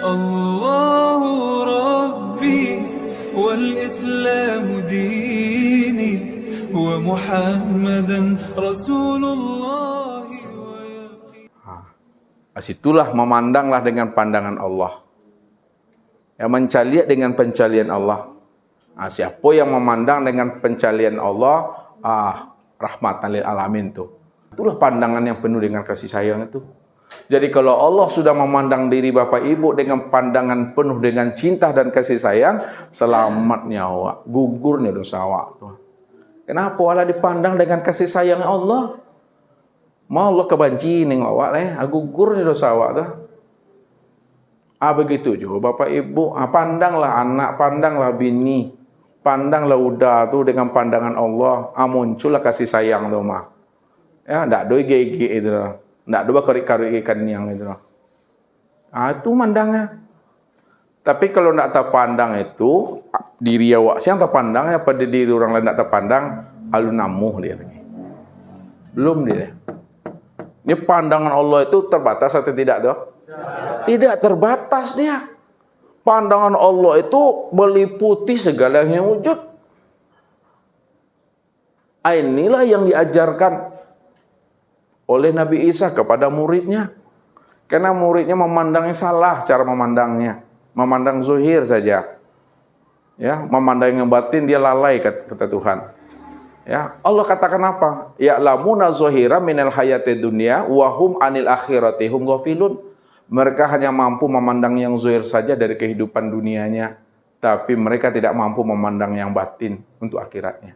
الله ربي والإسلام ديني ومحمدا رسول الله. Situlah memandanglah dengan pandangan Allah. Ya, mencaliak dengan pencalian Allah. Siapa yang memandang dengan pencalian Allah, rahmatan lil alamin tuh. Itulah pandangan yang penuh dengan kasih sayang itu. Jadi kalau Allah sudah memandang diri Bapak Ibu dengan pandangan penuh dengan cinta dan kasih sayang, selamat nyawa, gugurnya dosa awak tuh. Kenapa Allah dipandang dengan kasih sayang Allah? Mau Allah kebanci ning awak gugurnya dosa awak tuh. Begitu juga Bapak Ibu, pandanglah anak, pandanglah bini, pandanglah udah tuh dengan pandangan Allah, muncullah kasih sayang tuh mah. Ya, ndak doi gege itu. Ndak dua kari-kari ikan yang itu. Itu mandangnya. Tapi kalau ndak terpandang itu, diri awak siang terpandangnya pada diri orang lain ndak terpandang, alun namuh dia lagi. Belum dia. Ini pandangan Allah itu terbatas atau tidak tuh? Tidak terbatas dia. Pandangan Allah itu meliputi segala yang wujud. Inilah yang diajarkan oleh Nabi Isa kepada muridnya. Karena muridnya memandangnya salah cara memandangnya. Memandang zuhir saja. Ya, memandang yang batin dia lalai kata Tuhan. Ya, Allah katakan apa? Ya'lamuna zuhira minal hayatid dunya wa hum anil akhirati hum ghafilun. Mereka hanya mampu memandang yang zuhir saja dari kehidupan dunianya, tapi mereka tidak mampu memandang yang batin untuk akhiratnya.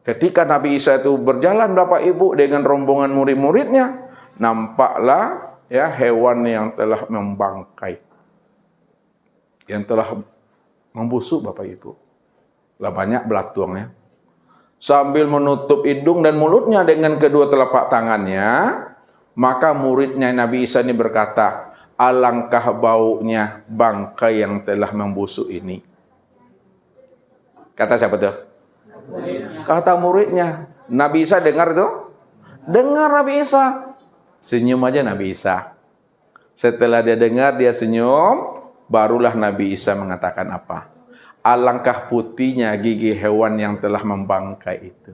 Ketika Nabi Isa itu berjalan Bapak Ibu dengan rombongan murid-muridnya, nampaklah ya hewan yang telah membangkai, yang telah membusuk Bapak Ibu. Lah banyak belatuangnya. Sambil menutup hidung dan mulutnya dengan kedua telapak tangannya, maka muridnya Nabi Isa ini berkata, alangkah baunya bangkai yang telah membusuk ini. Kata siapa tuh? Kata muridnya. Nabi Isa dengar tuh? Dengar Nabi Isa. Senyum aja Nabi Isa. Setelah dia dengar, dia senyum, barulah Nabi Isa mengatakan apa? Alangkah putihnya gigi hewan yang telah membangkai itu.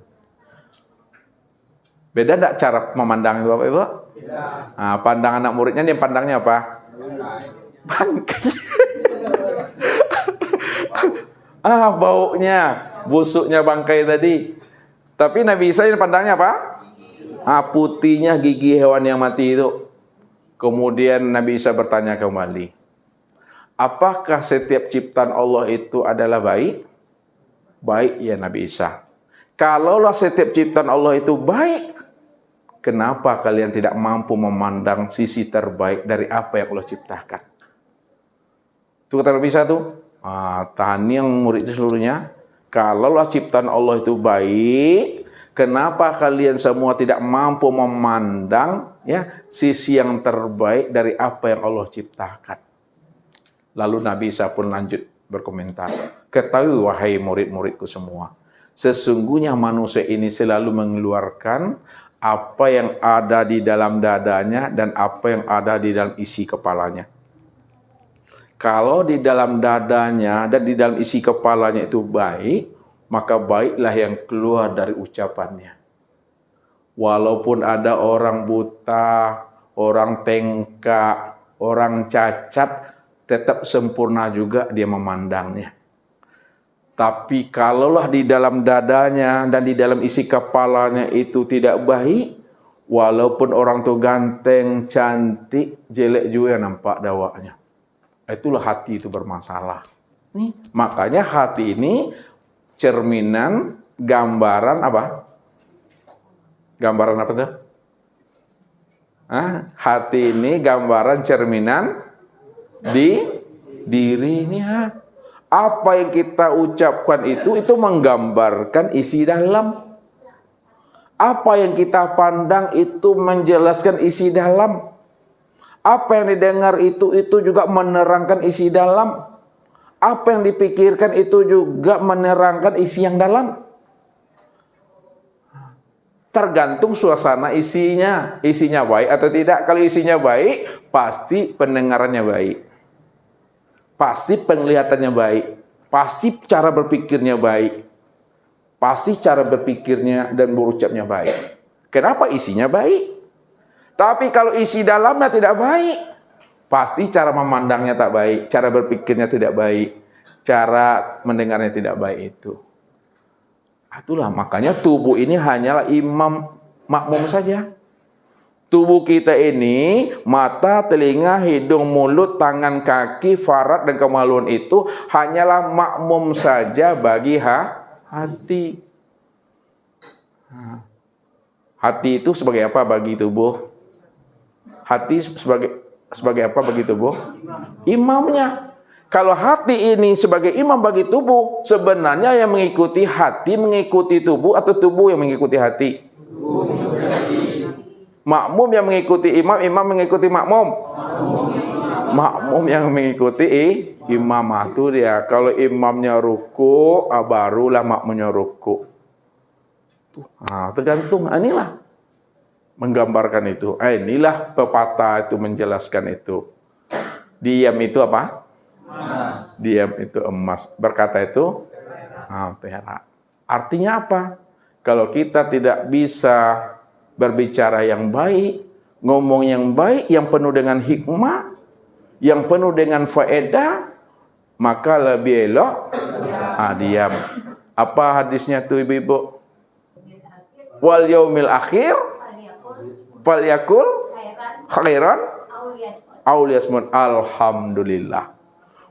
Beda enggak cara memandang itu Bapak Ibu? Pandang anak muridnya dia pandangnya apa? Bangkai. Baunya, busuknya bangkai tadi. Tapi Nabi Isa ini pandangnya apa? Putihnya gigi hewan yang mati itu. Kemudian Nabi Isa bertanya kembali, apakah setiap ciptaan Allah itu adalah baik? Baik ya Nabi Isa. Kalaulah setiap ciptaan Allah itu baik, kenapa kalian tidak mampu memandang sisi terbaik dari apa yang Allah ciptakan? Itu kata Nabi Isa tuh. Tahan yang murid itu seluruhnya. Kalaulah ciptaan Allah itu baik, kenapa kalian semua tidak mampu memandang ya sisi yang terbaik dari apa yang Allah ciptakan? Lalu Nabi Isa pun lanjut berkomentar. Ketahui wahai murid-muridku semua, sesungguhnya manusia ini selalu mengeluarkan apa yang ada di dalam dadanya dan apa yang ada di dalam isi kepalanya. Kalau di dalam dadanya dan di dalam isi kepalanya itu baik, maka baiklah yang keluar dari ucapannya. Walaupun ada orang buta, orang tengkak, orang cacat, tetap sempurna juga dia memandangnya. Tapi kalaulah di dalam dadanya dan di dalam isi kepalanya itu tidak baik, walaupun orang itu ganteng, cantik, jelek juga nampak dawanya. Itulah hati itu bermasalah. Makanya hati ini cerminan, gambaran apa? Gambaran apa tuh? Hati ini gambaran cerminan di diri ini. Apa yang kita ucapkan itu menggambarkan isi dalam. Apa yang kita pandang itu menjelaskan isi dalam. Apa yang didengar itu juga menerangkan isi dalam. Apa yang dipikirkan itu juga menerangkan isi yang dalam. Tergantung suasana isinya. Isinya baik atau tidak. Kalau isinya baik, pasti pendengarannya baik. Pasti penglihatannya baik. Pasti cara berpikirnya baik. Pasti cara berpikirnya dan berucapnya baik. Kenapa? Isinya baik. Tapi kalau isi dalamnya tidak baik, pasti cara memandangnya tak baik. Cara berpikirnya tidak baik. Cara mendengarnya tidak baik itu. Itulah makanya tubuh ini hanyalah imam makmum saja. Tubuh kita ini, mata, telinga, hidung, mulut, tangan, kaki, farad dan kemaluan itu hanyalah makmum saja bagi hati. Hati itu sebagai apa bagi tubuh? Hati sebagai apa bagi tubuh? Imamnya. Kalau hati ini sebagai imam bagi tubuh, sebenarnya yang mengikuti hati mengikuti tubuh atau tubuh yang mengikuti hati? Makmum yang mengikuti imam, imam mengikuti makmum. Makmum yang mengikuti imam itu dia. Kalau imamnya ruku, barulah makmumnya ruku. Tergantung. Inilah menggambarkan itu. Inilah pepatah itu menjelaskan itu. Diam itu apa? Diam itu emas. Berkata itu perak. Artinya apa? Kalau kita tidak bisa berbicara yang baik, ngomong yang baik, yang penuh dengan hikmah, yang penuh dengan faedah, maka lebih elok diam. Apa hadisnya tuh ibu-ibu? Wal yaumil akhir falyakul khairan aw liyasmut. Alhamdulillah.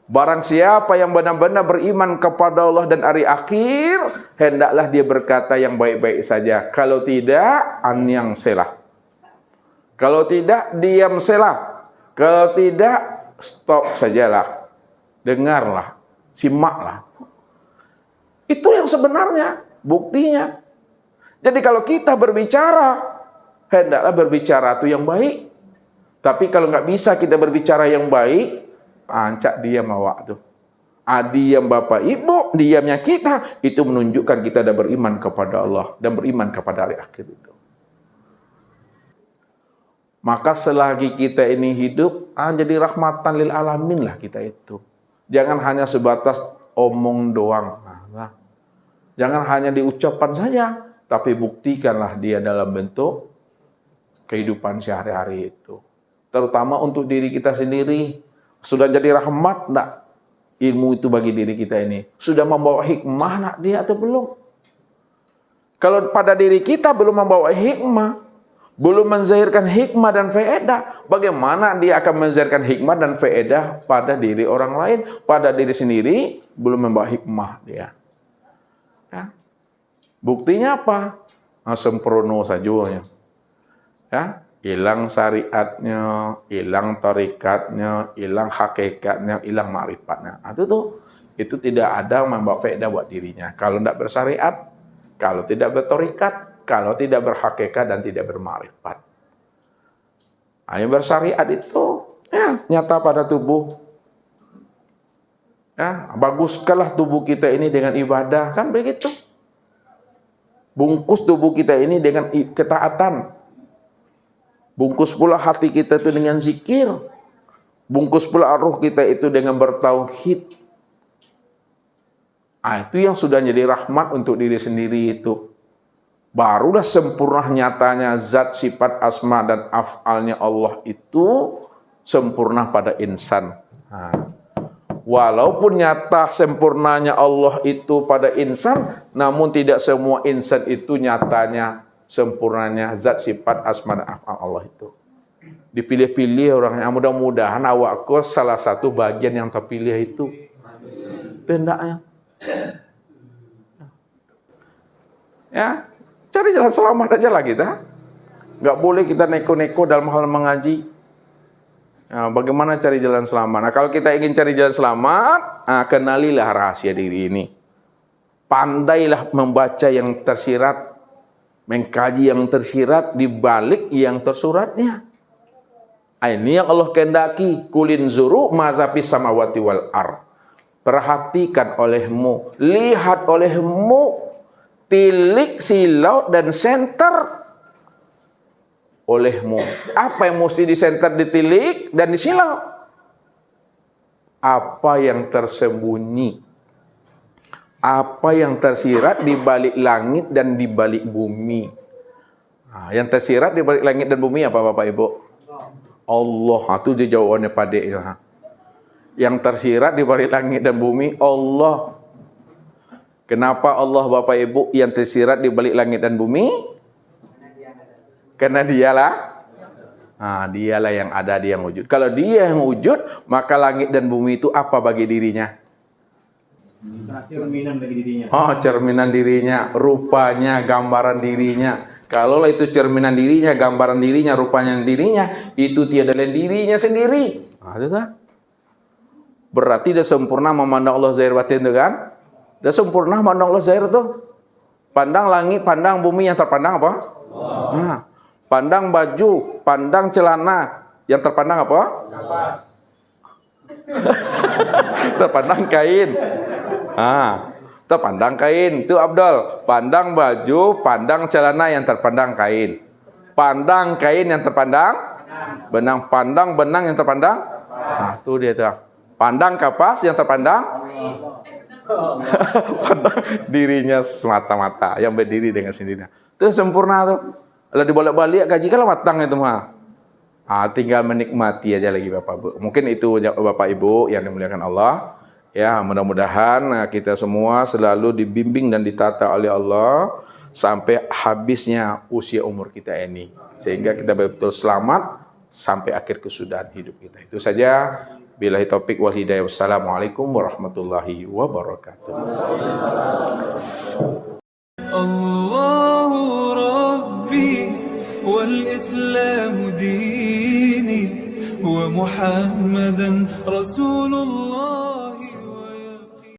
Barang siapa yang benar-benar beriman kepada Allah dan hari akhir, hendaklah dia berkata yang baik-baik saja. Kalau tidak, anyang selah. Kalau tidak, diam selah. Kalau tidak, stop sajalah. Dengarlah, simaklah. Itu yang sebenarnya, buktinya. Jadi kalau kita berbicara, hendaklah berbicara itu yang baik. Tapi kalau nggak bisa kita berbicara yang baik, ancak diam awak tuh. Diam bapak ibu, diamnya kita, itu menunjukkan kita dah beriman kepada Allah dan beriman kepada hari akhir itu. Maka selagi kita ini hidup, jadi rahmatan lil alamin lah kita itu. Jangan hanya sebatas omong doang. Jangan hanya diucapkan saja, tapi buktikanlah dia dalam bentuk kehidupan sehari-hari itu. Terutama untuk diri kita sendiri. Sudah jadi rahmat enggak ilmu itu bagi diri kita ini? Sudah membawa hikmah enggak dia atau belum? Kalau pada diri kita belum membawa hikmah, belum menzahirkan hikmah dan faedah, bagaimana dia akan menzahirkan hikmah dan faedah pada diri orang lain? Pada diri sendiri belum membawa hikmah dia. Ya. Buktinya apa? Sempurna saja. Ya. Hilang syariatnya, hilang tarikatnya, hilang hakikatnya, hilang ma'rifatnya. Itu tidak ada membawa faedah buat dirinya. Kalau tidak bersyariat, kalau tidak bertarikat, kalau tidak berhakikat dan tidak berma'rifat. Yang bersyariat itu nyata pada tubuh. Baguskanlah tubuh kita ini dengan ibadah, kan begitu. Bungkus tubuh kita ini dengan ketaatan. Bungkus pula hati kita itu dengan zikir. Bungkus pula roh kita itu dengan bertauhid. Itu yang sudah jadi rahmat untuk diri sendiri itu. Barulah sempurna nyatanya zat, sifat, asma dan af'alnya Allah itu sempurna pada insan. Walaupun nyata sempurnanya Allah itu pada insan, namun tidak semua insan itu nyatanya sempurnanya zat, sifat, asma dan af'al Allah itu. Dipilih-pilih orangnya. Mudah-mudahan awakku salah satu bagian yang terpilih itu. Tendaknya. Ya, cari jalan selamat aja lah kita. Nggak boleh kita neko-neko dalam hal mengaji. Bagaimana cari jalan selamat? Kalau kita ingin cari jalan selamat, kenalilah rahasia diri ini. Pandailah membaca yang tersirat, mengkaji yang tersirat di balik yang tersuratnya. Ini yang Allah kehendaki. Kulin zuru mazapis samawati wal ar. Perhatikan olehmu, lihat olehmu tilik, silau, dan senter olehmu. Apa yang mesti disenter, ditilik, dan disilau? Apa yang tersembunyi, apa yang tersirat di balik langit dan di balik bumi. Nah, yang tersirat di balik langit dan bumi apa Bapak Ibu? Allah. Itu dia jawabannya Pak Dek. Yang tersirat di balik langit dan bumi Allah. Kenapa Allah Bapak Ibu yang tersirat di balik langit dan bumi? Karena dialah, dialah yang ada, dia yang wujud. Kalau dia yang wujud, maka langit dan bumi itu apa bagi dirinya? Cerminan bagi dirinya. Oh, cerminan dirinya, rupanya, gambaran dirinya. Kalau itu cerminan dirinya, gambaran dirinya, rupanya dirinya, itu tiada lain dirinya sendiri. Itu kan? Berarti dia sempurna memandang Allah zahir batin itu kan? Dia sempurna memandang Allah zahir itu. Pandang langit, pandang bumi, yang terpandang apa? Nah, pandang baju, pandang celana, yang terpandang apa? Kapas. Terpandang kain. Terpandang kain. Itu Abdul. Pandang baju, pandang celana, yang terpandang kain. Pandang kain yang terpandang benang. Pandang benang yang terpandang. Itu dia tuh. Pandang kapas yang terpandang. Pandang dirinya semata-mata, yang berdiri dengan sendirinya. Itu sempurna tuh. Kalau dibolak-balik gaji kalau matang itu mah. Tinggal menikmati aja lagi Bapak Ibu. Mungkin itu Bapak Ibu yang dimuliakan Allah. Ya, mudah-mudahan kita semua selalu dibimbing dan ditata oleh Allah sampai habisnya usia umur kita ini, sehingga kita betul-betul selamat sampai akhir kesudahan hidup kita. Itu saja. Billahi taufik wal hidayah. Wassalamualaikum warahmatullahi wabarakatuh. Allahu Rabbi wal Islam dini wa Muhammadan Rasulullah.